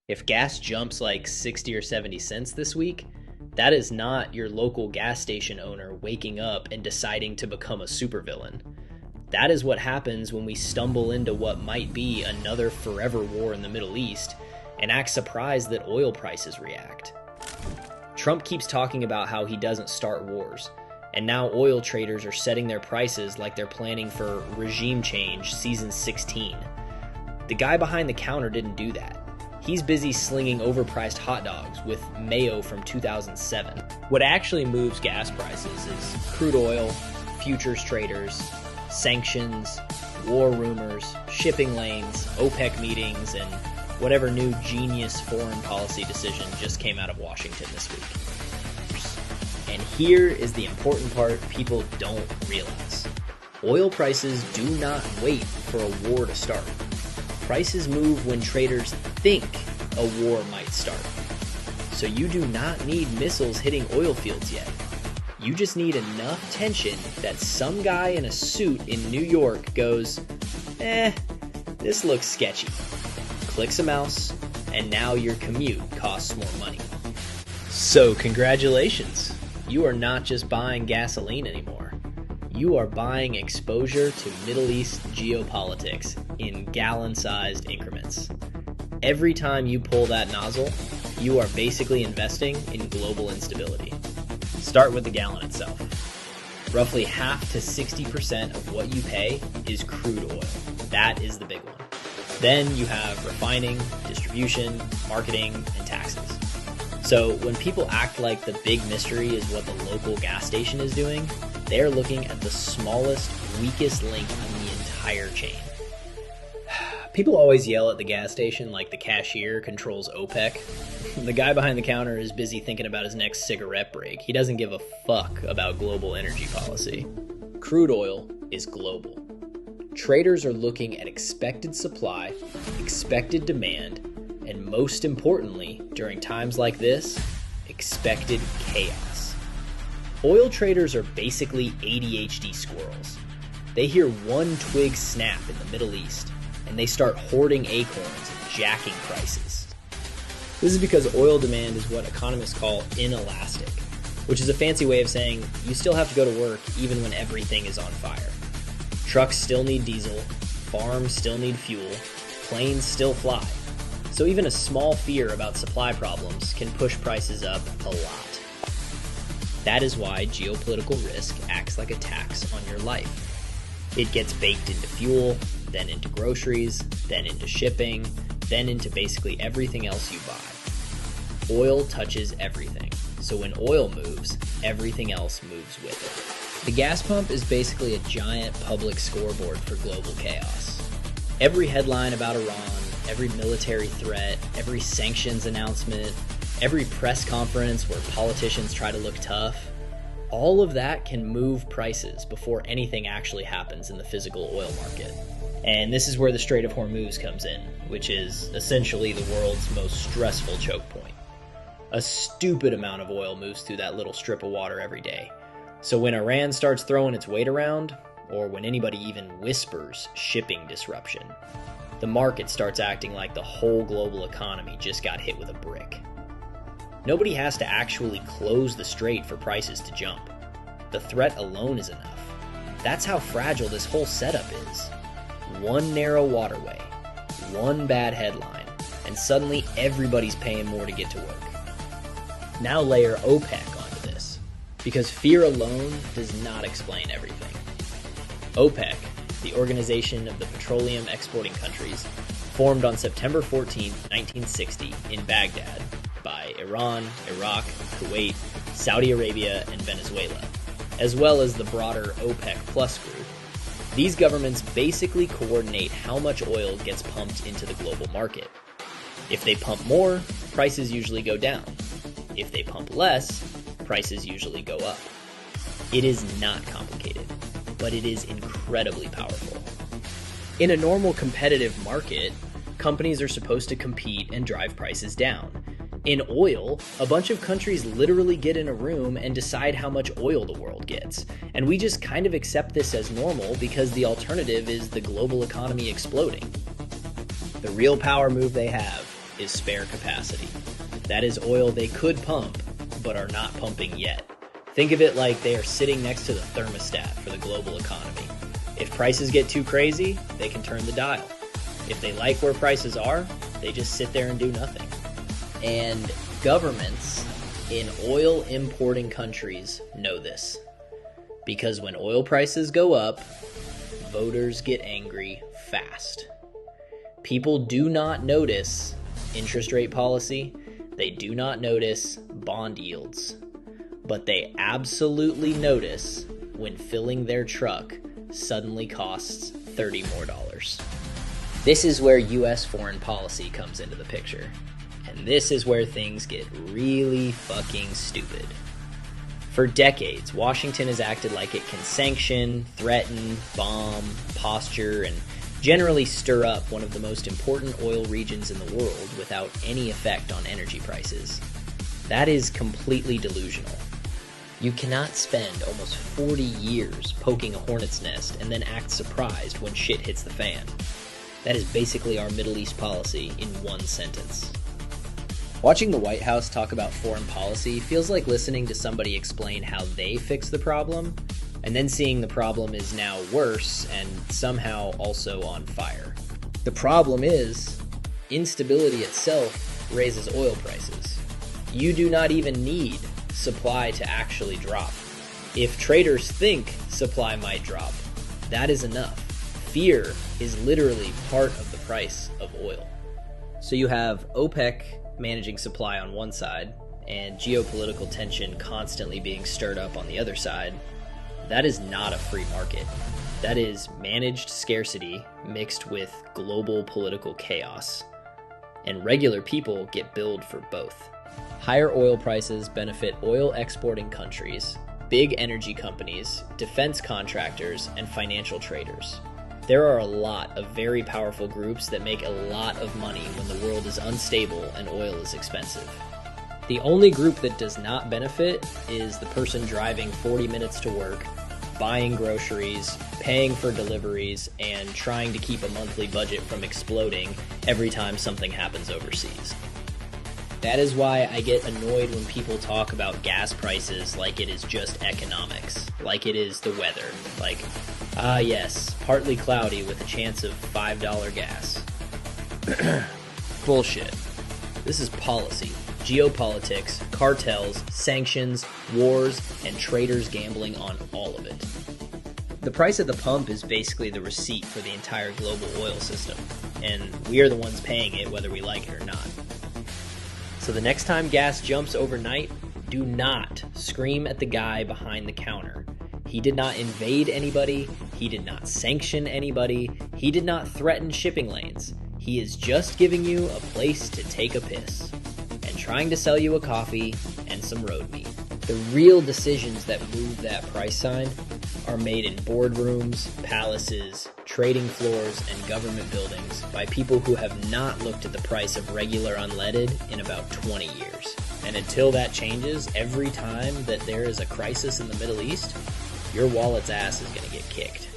If gas jumps like 60 or 70 cents this week, that is not your local gas station owner waking up and deciding to become a supervillain. That is what happens when we stumble into what might be another forever war in the Middle East and act surprised that oil prices react. Trump keeps talking about how he doesn't start wars, and now oil traders are setting their prices like they're planning for regime change season 16. The guy behind the counter didn't do that. He's busy slinging overpriced hot dogs with mayo from 2007. What actually moves gas prices is crude oil, futures traders, sanctions, war rumors, shipping lanes, OPEC meetings, and whatever new genius foreign policy decision just came out of Washington this week. And here is the important part people don't realize. Oil prices do not wait for a war to start. Prices move when traders think a war might start. So you do not need missiles hitting oil fields yet. You just need enough tension that some guy in a suit in New York goes, this looks sketchy. Clicks a mouse, and now your commute costs more money. So congratulations. You are not just buying gasoline anymore. You are buying exposure to Middle East geopolitics in gallon-sized increments. Every time you pull that nozzle, you are basically investing in global instability. Start with the gallon itself. Roughly half to 60% of what you pay is crude oil. That is the big one. Then you have refining, distribution, marketing, and taxes. So when people act like the big mystery is what the local gas station is doing, they're looking at the smallest, weakest link in the entire chain. People always yell at the gas station like the cashier controls OPEC. The guy behind the counter is busy thinking about his next cigarette break. He doesn't give a fuck about global energy policy. Crude oil is global. Traders are looking at expected supply, expected demand, and most importantly, during times like this, expected chaos. Oil traders are basically ADHD squirrels. They hear one twig snap in the Middle East, and they start hoarding acorns and jacking prices. This is because oil demand is what economists call inelastic, which is a fancy way of saying you still have to go to work even when everything is on fire. Trucks still need diesel, farms still need fuel, planes still fly. So even a small fear about supply problems can push prices up a lot. That is why geopolitical risk acts like a tax on your life. It gets baked into fuel, then into groceries, then into shipping, then into basically everything else you buy. Oil touches everything, so when oil moves, everything else moves with it. The gas pump is basically a giant public scoreboard for global chaos. Every headline about Iran, every military threat, every sanctions announcement, every press conference where politicians try to look tough, all of that can move prices before anything actually happens in the physical oil market. And this is where the Strait of Hormuz comes in, which is essentially the world's most stressful choke point. A stupid amount of oil moves through that little strip of water every day. So when Iran starts throwing its weight around, or when anybody even whispers shipping disruption, the market starts acting like the whole global economy just got hit with a brick. Nobody has to actually close the strait for prices to jump. The threat alone is enough. That's how fragile this whole setup is. One narrow waterway, one bad headline, and suddenly everybody's paying more to get to work. Now layer OPEC onto this, because fear alone does not explain everything. OPEC, the Organization of the Petroleum Exporting Countries, formed on September 14, 1960 in Baghdad by Iran, Iraq, Kuwait, Saudi Arabia, and Venezuela, as well as the broader OPEC Plus group. These governments basically coordinate how much oil gets pumped into the global market. If they pump more, prices usually go down. If they pump less, prices usually go up. It is not complicated, but it is incredibly powerful. In a normal competitive market, companies are supposed to compete and drive prices down. In oil, a bunch of countries literally get in a room and decide how much oil the world gets. And we just kind of accept this as normal because the alternative is the global economy exploding. The real power move they have is spare capacity. That is oil they could pump, but are not pumping yet. Think of it like they are sitting next to the thermostat for the global economy. If prices get too crazy, they can turn the dial. If they like where prices are, they just sit there and do nothing. And governments in oil importing countries know this. Because when oil prices go up, voters get angry fast. People do not notice interest rate policy. They do not notice bond yields. But they absolutely notice when filling their truck suddenly costs $30 more. This is where U.S. foreign policy comes into the picture. And this is where things get really fucking stupid. For decades, Washington has acted like it can sanction, threaten, bomb, posture, and generally stir up one of the most important oil regions in the world without any effect on energy prices. That is completely delusional. You cannot spend almost 40 years poking a hornet's nest and then act surprised when shit hits the fan. That is basically our Middle East policy in one sentence. Watching the White House talk about foreign policy feels like listening to somebody explain how they fix the problem, and then seeing the problem is now worse and somehow also on fire. The problem is, instability itself raises oil prices. You do not even need supply to actually drop. If traders think supply might drop, that is enough. Fear is literally part of the price of oil. So you have OPEC managing supply on one side and geopolitical tension constantly being stirred up on the other side. That is not a free market. That is managed scarcity mixed with global political chaos. And regular people get billed for both. Higher oil prices benefit oil exporting countries, big energy companies, defense contractors, and financial traders. There are a lot of very powerful groups that make a lot of money when the world is unstable and oil is expensive. The only group that does not benefit is the person driving 40 minutes to work, buying groceries, paying for deliveries, and trying to keep a monthly budget from exploding every time something happens overseas. That is why I get annoyed when people talk about gas prices like it is just economics, like it is the weather, like, yes, partly cloudy with a chance of $5 gas. Bullshit. This is policy, geopolitics, cartels, sanctions, wars, and traders gambling on all of it. The price at the pump is basically the receipt for the entire global oil system, and we are the ones paying it whether we like it or not. So the next time gas jumps overnight, do not scream at the guy behind the counter. He did not invade anybody, he did not sanction anybody, he did not threaten shipping lanes. He is just giving you a place to take a piss, and trying to sell you a coffee and some road meat. The real decisions that move that price sign are made in boardrooms, palaces, trading floors, and government buildings by people who have not looked at the price of regular unleaded in about 20 years. And until that changes, every time that there is a crisis in the Middle East, your wallet's ass is going to get kicked.